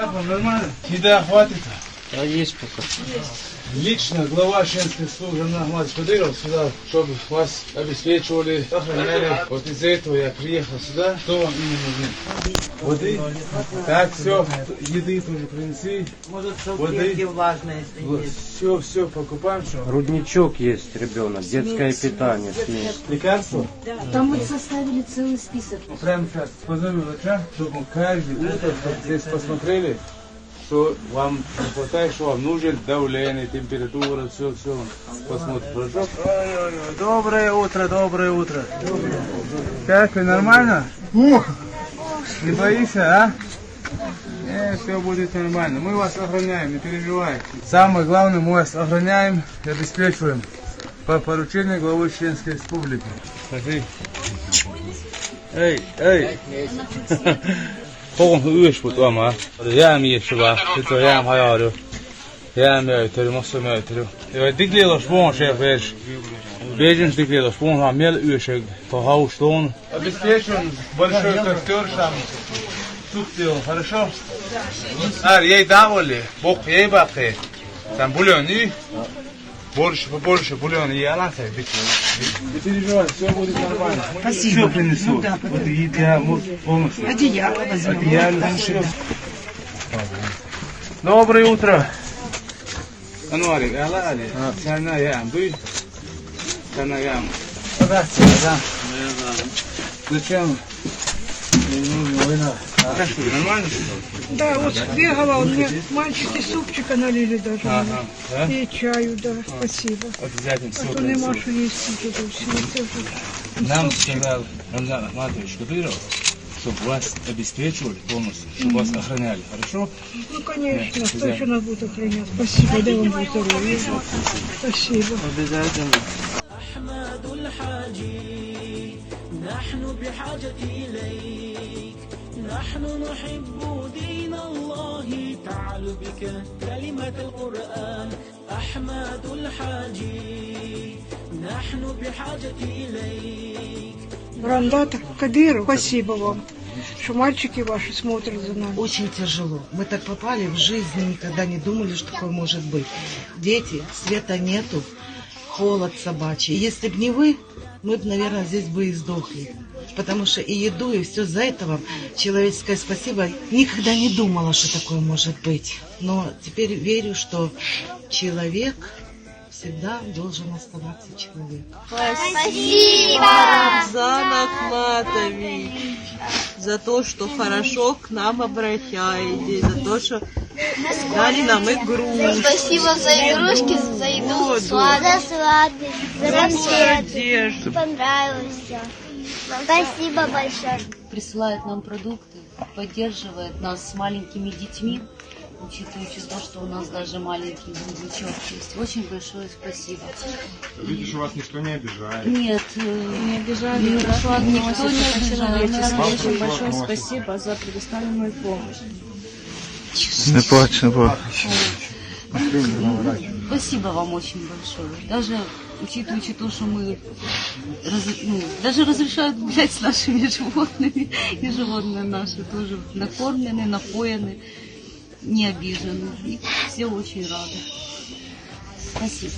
Как вам, нормально? Еда хватит? А есть пока. Лично глава членской службы Нахмат Кадыров сюда, чтобы вас обеспечивали, охраняли. Вот из-за этого я приехал сюда. Что вам именно нужно? Воды? Так, все, еды тоже принесли. Может, Воды. салфетки влажные, если есть. Все, покупаем, что? Рудничок есть, ребенок, детское питание, смесь. Лекарства? Там мы составили целый список. Прямо сейчас позовем врача, чтобы мы каждый утро, чтобы здесь посмотрели, что вам не хватает, что вам нужен давление, температура, все. Посмотрим, хорошо? Доброе утро. Как вы, нормально? Не боишься, а? Все будет нормально. Мы вас охраняем, не переживайте. Самое главное, мы вас охраняем и обеспечиваем по поручению главы Чеченской Республики. Смотри. Эй. Kong ühes mot oma. Jäämies va. Sitten on jäämhajaaru. Jäämöytely, massa möytely. Ja diglelos vuon se vers. Бежен diglelos vuon ha mel ühes по хаустон. Обеспечен большой костер там. Суктил, хорошо? Ей давали. Бог ей бахе. Там бульон и побольше бульона и аланса. Не переживай, все будет нормально. Спасибо. Все принесу. Вот я полностью. Одеяло возьмем. Доброе утро. Ануарик, алали. Sana ям, дуй. Sana ям. Здравствуйте, да. Зачем? Не нужно война. Нормально? Да, вот бегала, мне мальчики супчика налили даже. Ага, да? И чаю, да, спасибо. Обязательно все А то нема принесу. что есть тут все. Нам сказал Рамзан Ахматович Кадыров, чтобы вас обеспечивали полностью, чтобы вас охраняли, хорошо? Ну, конечно, кто еще нас будет охранять? Спасибо, дай вам будет здоровья. Спасибо. Обязательно. نحن بحاجة إليك نحن نحب دين الله تعال بك كلمة القرآن أحمد الحاجي نحن بحاجة إليك. Рандата Кадыров, спасибо вам, что мальчики ваши смотрят за нами. Очень тяжело. Мы так попали в жизни, никогда не думали, что такое может быть. Дети, света нету, холод собачий. Если бы не вы, мы бы, наверное, здесь бы и сдохли. Потому что и еду, и все за это вам человеческое спасибо. Никогда не думала, что такое может быть. Но теперь верю, что человек всегда должен оставаться человеком. Спасибо, Рамзан Ахматович, за то, что хорошо к нам обращаетесь, за то, что дали нам игрушки. спасибо за игрушки, за еду, сладость, за конфеты. Понравилось все. Спасибо большое. Присылает нам продукты, поддерживает нас с маленькими детьми, учитывая то, что у нас даже маленький грудничок есть. Очень большое спасибо. Видишь, вас никто не обижает. Нет, не обижали, никто не обижает. Очень большое спасибо за предоставленную помощь. Не плачь. Спасибо вам очень большое. Даже учитывая то, что мы даже разрешают гулять с нашими животными, и животные наши тоже накормлены, напоены, не обижены. И все очень рады. Спасибо.